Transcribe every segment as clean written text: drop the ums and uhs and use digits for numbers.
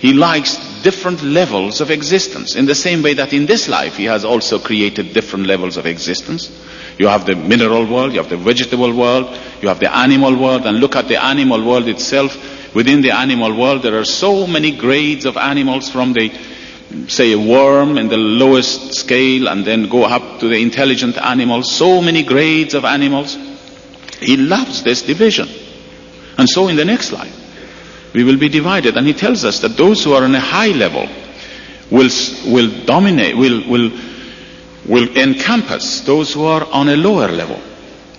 He likes different levels of existence. In the same way that in this life he has also created different levels of existence. You have the mineral world, you have the vegetable world, you have the animal world, and look at the animal world itself. Within the animal world there are so many grades of animals, from the, say, a worm in the lowest scale, and then go up to the intelligent animals. So many grades of animals. He loves this division. And so in the next life we will be divided, and he tells us that those who are on a high level will dominate, will encompass those who are on a lower level,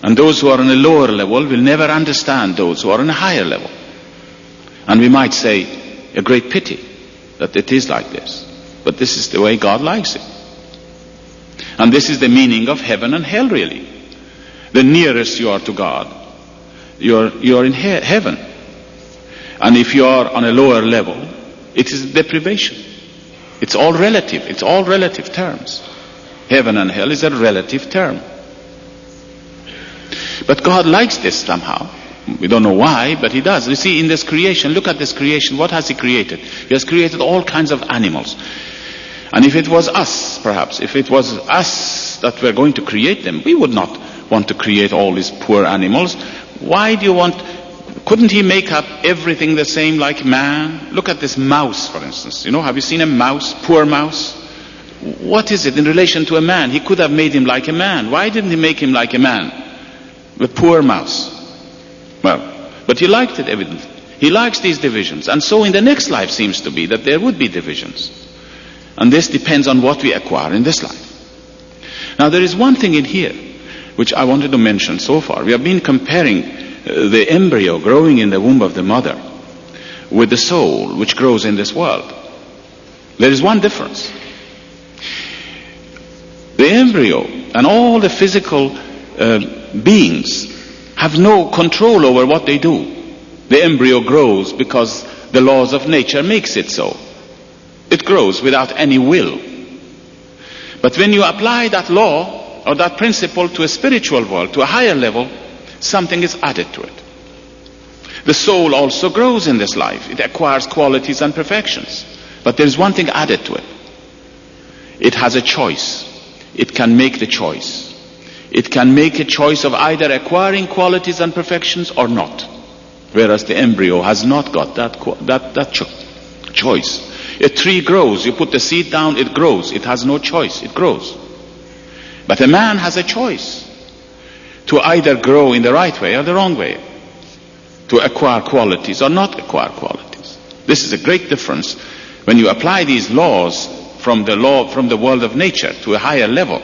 and those who are on a lower level will never understand those who are on a higher level. And we might say, a great pity that it is like this, but this is the way God likes it. And this is the meaning of heaven and hell, really. The nearest you are to God, you're in heaven. And if you are on a lower level, it is deprivation. It's all relative. It's all relative terms. Heaven and hell is a relative term. But God likes this somehow. We don't know why, but he does. You see, in this creation, look at this creation. What has he created? He has created all kinds of animals. And if it was us, perhaps, if it was us that were going to create them, we would not want to create all these poor animals. Why do you want... Couldn't he make up everything the same like man? Look at this mouse, for instance. You know, have you seen a mouse? Poor mouse? What is it in relation to a man? He could have made him like a man. Why didn't he make him like a man? The poor mouse. Well, but he liked it, evidently. He likes these divisions. And so in the next life seems to be that there would be divisions. And this depends on what we acquire in this life. Now there is one thing in here which I wanted to mention so far. We have been comparing the embryo growing in the womb of the mother with the soul which grows in this world. There is one difference. The embryo and all the physical beings have no control over what they do. The embryo grows because the laws of nature makes it so. It grows without any will. But when you apply that law or that principle to a spiritual world, to a higher level, something is added to it. The soul also grows in this life. It acquires qualities and perfections. But there is one thing added to it. It has a choice. It can make the choice. It can make a choice of either acquiring qualities and perfections or not. Whereas the embryo has not got that choice. A tree grows. You put the seed down, it grows. It has no choice. It grows. But a man has a choice to either grow in the right way or the wrong way, to acquire qualities or not acquire qualities. This is a great difference. When you apply these laws from the world of nature to a higher level,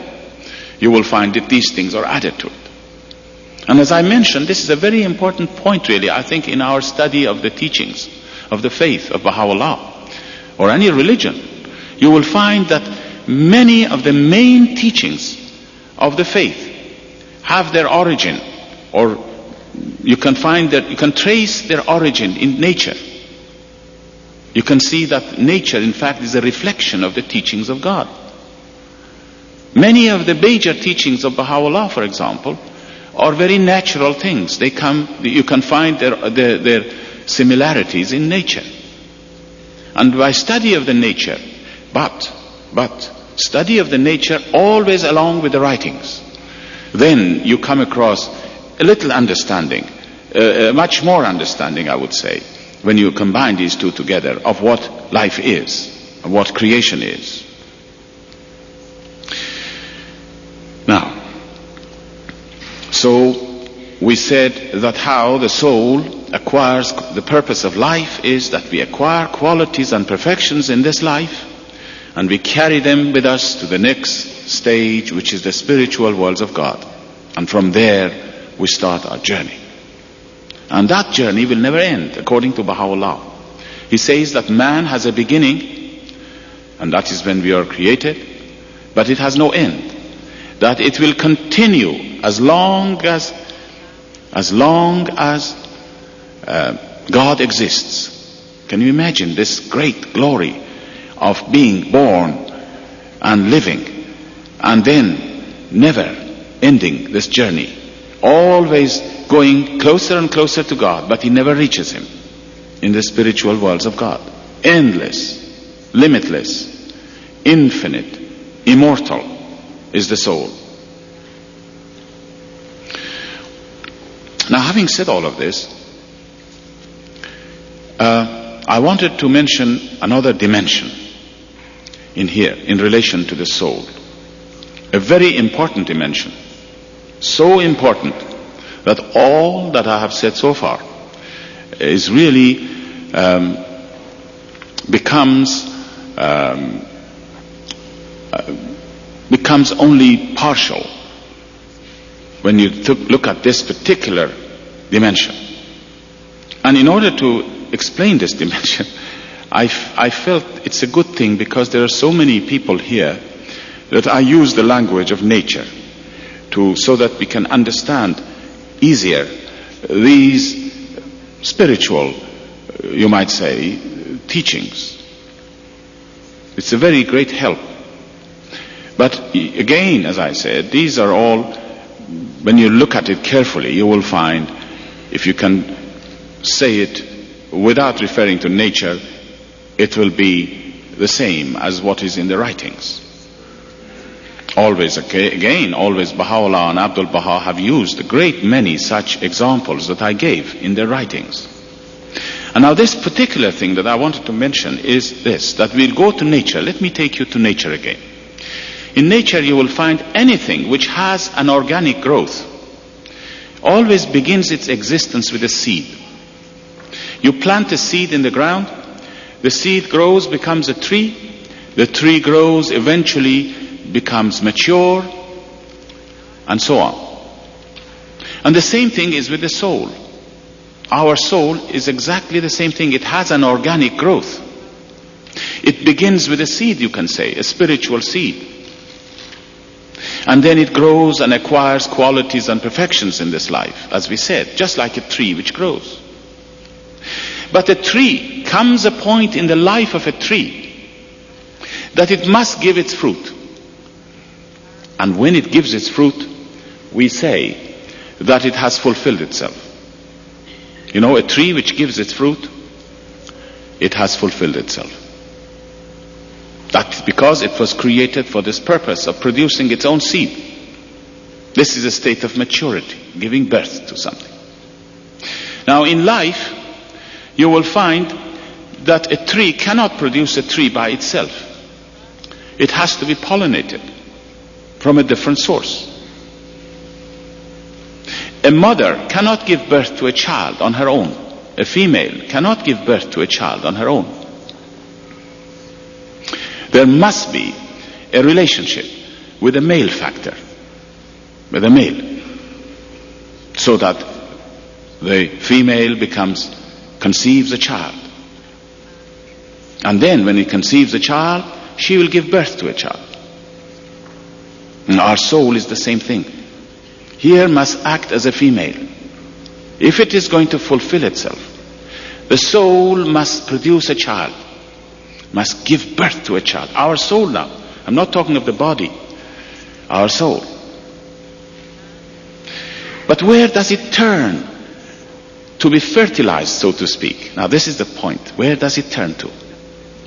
you will find that these things are added to it. And as I mentioned, this is a very important point, really, I think, in our study of the teachings of the faith of Baha'u'llah or any religion. You will find that many of the main teachings of the faith have their origin, or you can find that you can trace their origin in nature. You can see that nature, in fact, is a reflection of the teachings of God. Many of the major teachings of Baha'u'llah, for example, are very natural things. You can find their similarities in nature. And by study of the nature, but study of the nature always along with the writings, then you come across a little understanding, much more understanding, I would say, when you combine these two together, of what life is, of what creation is. Now, so we said that how the soul acquires, the purpose of life is that we acquire qualities and perfections in this life, and we carry them with us to the next stage, which is the spiritual worlds of God. And from there we start our journey. And that journey will never end, according to Baha'u'llah. He says that man has a beginning, and that is when we are created, but it has no end. That it will continue as long as God exists. Can you imagine this great glory of being born and living, and then never ending this journey, always going closer and closer to God, but he never reaches him in the spiritual worlds of God. endless, limitless, infinite, immortal is the soul. Now, having said all of this, I wanted to mention another dimension in here in relation to the soul. A very important dimension. So important that all that I have said so far is really becomes only partial when you look at this particular dimension. And in order to explain this dimension, I felt it's a good thing, because there are so many people here, that I use the language of nature so that we can understand easier these spiritual, you might say, teachings. It's a very great help. But again, as I said, these are all, when you look at it carefully, you will find, if you can say it without referring to nature, it will be the same as what is in the writings. Always, always Baha'u'llah and Abdul Baha have used a great many such examples that I gave in their writings. And now this particular thing that I wanted to mention is this, that we'll go to nature. Let me take you to nature again. In nature you will find anything which has an organic growth always begins its existence with a seed. You plant a seed in the ground, the seed grows, becomes a tree, the tree grows, eventually becomes mature, and so on. And the same thing is with the soul. Our soul is exactly the same thing. It has an organic growth. It begins with a seed, you can say, a spiritual seed. And then it grows and acquires qualities and perfections in this life, as we said, just like a tree which grows. But a tree, comes a point in the life of a tree that it must give its fruit. And when it gives its fruit, we say that it has fulfilled itself. You know, a tree which gives its fruit, it has fulfilled itself. That's because it was created for this purpose of producing its own seed. This is a state of maturity, giving birth to something. Now in life, you will find that a tree cannot produce a tree by itself. It has to be pollinated from a different source. A mother cannot give birth to a child on her own. A female cannot give birth to a child on her own. There must be a relationship with a male factor, with a male, so that the female conceives a child. And then when it conceives a child, she will give birth to a child. And our soul is the same thing. Here must act as a female. If it is going to fulfill itself, the soul must produce a child, must give birth to a child. Our soul now, I'm not talking of the body, our soul. But where does it turn to be fertilized, so to speak? Now this is the point. Where does it turn to?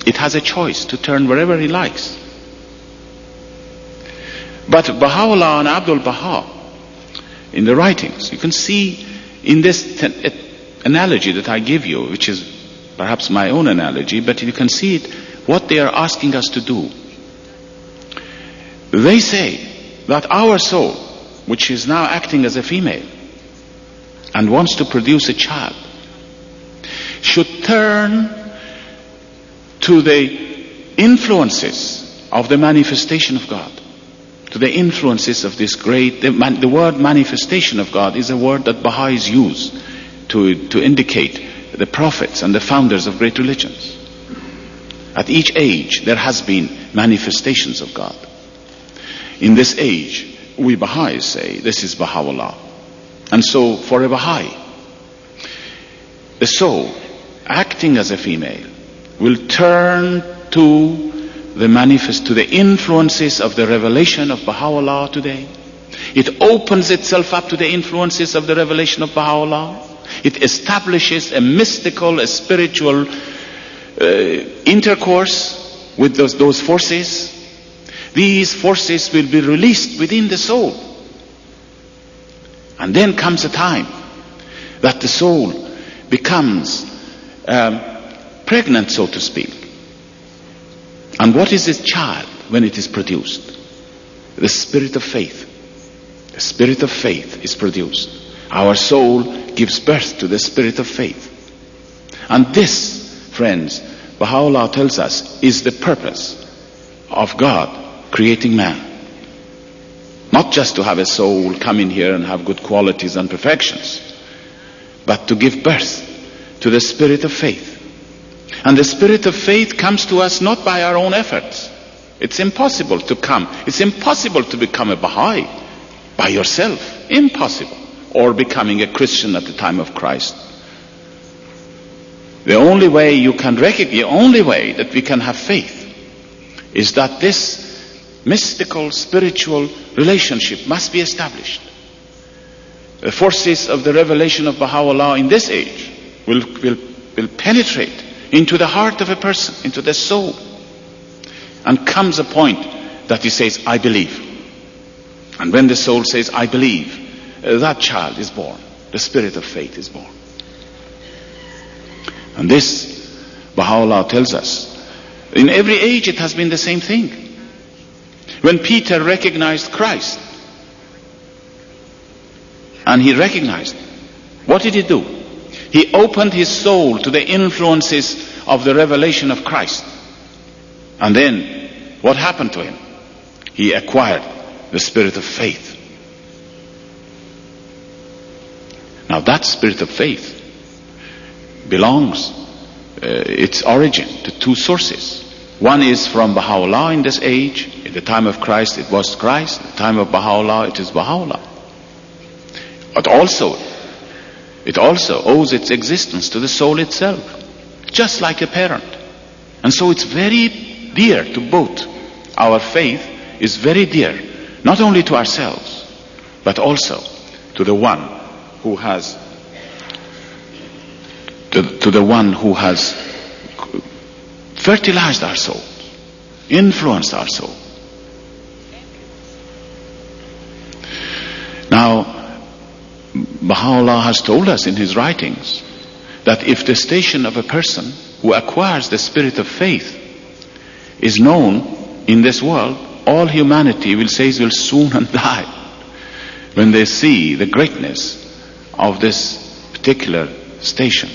It has a choice to turn wherever it likes. But Baha'u'llah and Abdul Baha, in the writings, you can see in this analogy that I give you, which is perhaps my own analogy, but you can see it, what they are asking us to do. They say that our soul, which is now acting as a female and wants to produce a child, should turn to the influences of the manifestation of God, to the influences of this great, the word manifestation of God is a word that Baha'is use to indicate the prophets and the founders of great religions. At each age there has been manifestations of God. In this age, we Baha'is say, this is Baha'u'llah. And so for a Baha'i, the soul, acting as a female, will turn to the influences of the revelation of Baha'u'llah today. It opens itself up to the influences of the revelation of Baha'u'llah. It establishes a mystical, a spiritual intercourse with those forces, these forces will be released within the soul. And then comes a time that the soul becomes pregnant, so to speak. And what is this child when it is produced? The spirit of faith. The spirit of faith is produced. Our soul gives birth to the spirit of faith. And this, friends, Baha'u'llah tells us, is the purpose of God creating man. Not just to have a soul come in here and have good qualities and perfections, but to give birth to the spirit of faith. And the spirit of faith comes to us not by our own efforts. It's impossible to come. It's impossible to become a Baha'i by yourself. Impossible. Or becoming a Christian at the time of Christ. The only way you can recognize, the only way that we can have faith is that this mystical, spiritual relationship must be established. The forces of the revelation of Baha'u'llah in this age will penetrate into the heart of a person, into the soul. And comes a point that he says, I believe. And when the soul says, I believe, that child is born. The spirit of faith is born. And this, Baha'u'llah tells us, in every age it has been the same thing. When Peter recognized Christ, and he recognized, what did he do? He opened his soul to the influences of the revelation of Christ. And then, what happened to him? He acquired the spirit of faith. Now that spirit of faith belongs, its origin to two sources. One is from Baha'u'llah in this age. In the time of Christ it was Christ. In the time of Baha'u'llah it is Baha'u'llah. But it also owes its existence to the soul itself, just like a parent. And so it's very dear to both. Our faith is very dear, not only to ourselves, but also to the one who has to the one who has fertilized our soul, influenced our soul. Now, Baha'u'llah has told us in his writings that if the station of a person who acquires the spirit of faith is known in this world, all humanity will soon die when they see the greatness of this particular station.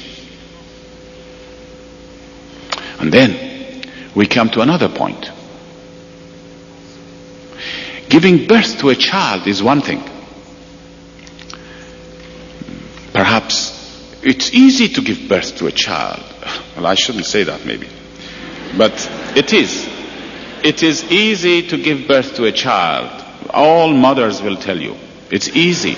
And then we come to another point. Giving birth to a child is one thing. Perhaps it's easy to give birth to a child. Well, I shouldn't say that maybe. But it is. It is easy to give birth to a child. All mothers will tell you. It's easy.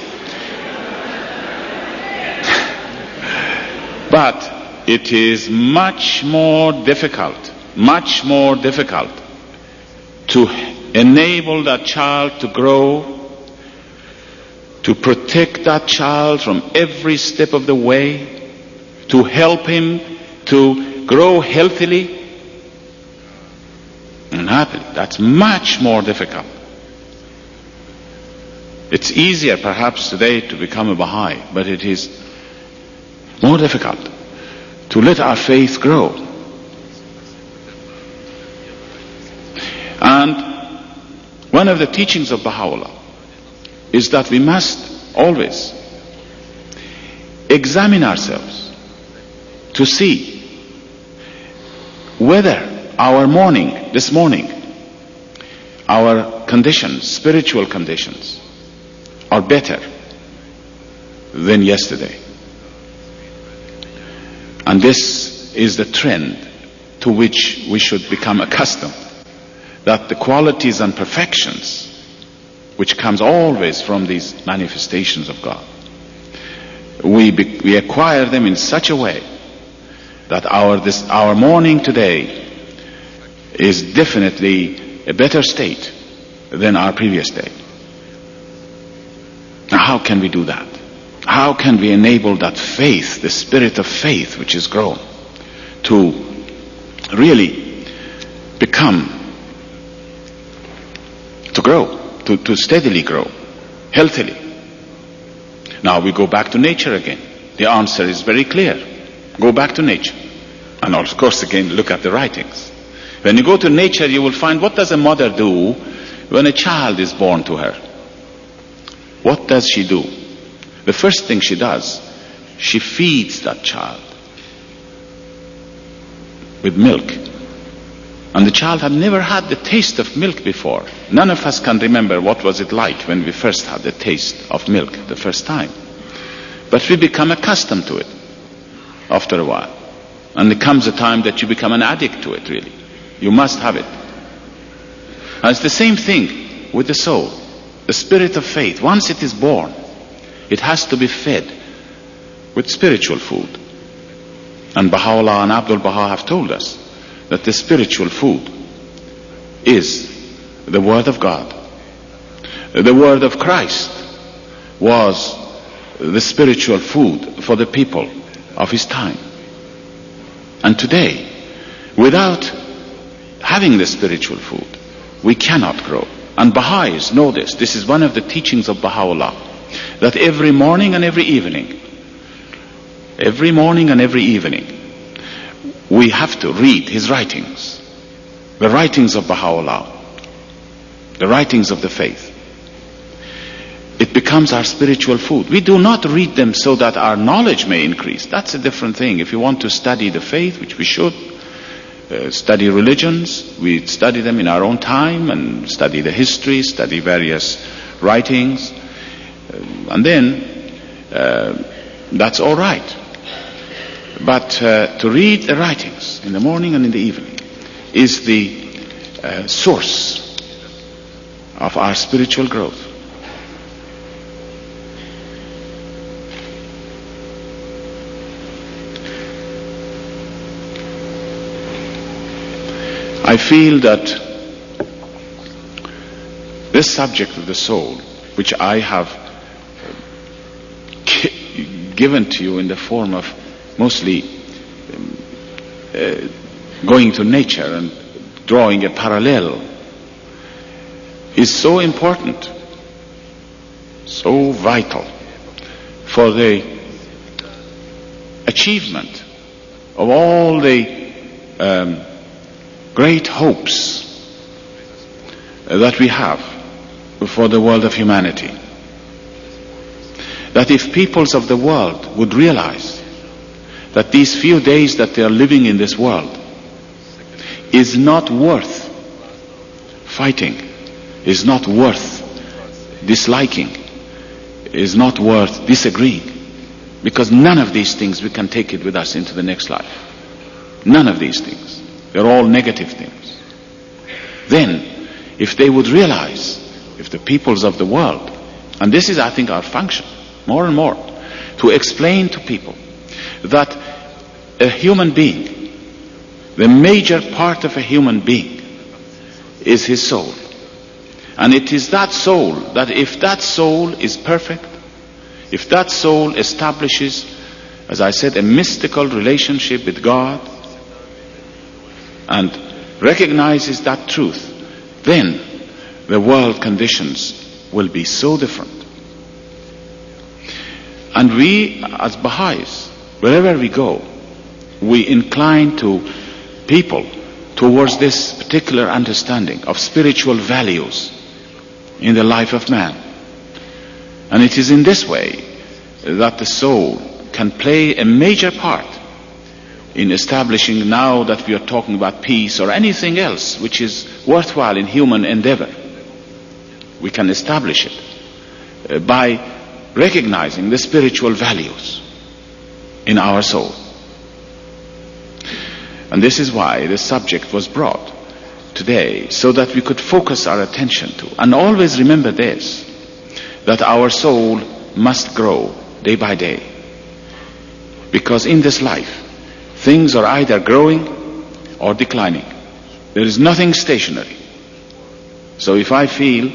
But it is much more difficult to enable that child to grow, to protect that child from every step of the way, to help him to grow healthily and happily. That's much more difficult. It's easier perhaps today to become a Baha'i, but it is more difficult to let our faith grow. And one of the teachings of Baha'u'llah is that we must always examine ourselves to see whether this morning, our conditions, spiritual conditions, are better than yesterday. And this is the trend to which we should become accustomed, that the qualities and perfections which comes always from these manifestations of God, we acquire them in such a way that our morning today is definitely a better state than our previous day. Now, how can we do that? How can we enable that faith, the spirit of faith which is grown, to really become, to grow, to steadily grow, healthily. Now we go back to nature again. The answer is very clear. Go back to nature. And of course again, look at the writings. When you go to nature, you will find, what does a mother do when a child is born to her? What does she do? The first thing she does, she feeds that child with milk. And the child had never had the taste of milk before. None of us can remember what was it like when we first had the taste of milk the first time. But we become accustomed to it after a while. And there comes a time that you become an addict to it, really. You must have it. And it's the same thing with the soul. The spirit of faith, once it is born, it has to be fed with spiritual food. And Baha'u'llah and Abdul Baha have told us that the spiritual food is the Word of God. The Word of Christ was the spiritual food for the people of his time. And today, without having the spiritual food, we cannot grow. And Baha'is know this. This is one of the teachings of Baha'u'llah, that every morning and every evening, we have to read his writings, the writings of Baha'u'llah, the writings of the faith. It becomes our spiritual food. We do not read them so that our knowledge may increase. That's a different thing. If you want to study the faith, which we should, study religions, we study them in our own time and study the history, study various writings, and then that's all right. But to read the writings in the morning and in the evening is the source of our spiritual growth. I feel that this subject of the soul, which I have given to you in the form of mostly going to nature and drawing a parallel, is so important, so vital for the achievement of all the great hopes that we have for the world of humanity. That if peoples of the world would realize that these few days that they are living in this world is not worth fighting, is not worth disliking, is not worth disagreeing, because none of these things we can take it with us into the next life. None of these things. They're all negative things. Then, if they would realize, if the peoples of the world, and this is, I think, our function, more and more, to explain to people that a human being, the major part of a human being, is his soul. And it is that soul, that if that soul is perfect, if that soul establishes, as I said, a mystical relationship with God, and recognizes that truth, then the world conditions will be so different. And we, as Baha'is, wherever we go, we incline to people towards this particular understanding of spiritual values in the life of man. And it is in this way that the soul can play a major part in establishing, now that we are talking about peace or anything else which is worthwhile in human endeavor, we can establish it by recognizing the spiritual values in our soul. And this is why the subject was brought today, so that we could focus our attention to, and always remember this, that our soul must grow day by day. Because in this life, things are either growing or declining. There is nothing stationary. So if I feel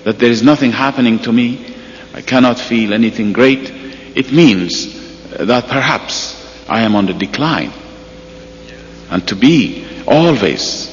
that there is nothing happening to me, I cannot feel anything great, it means that perhaps I am on the decline. And to be always.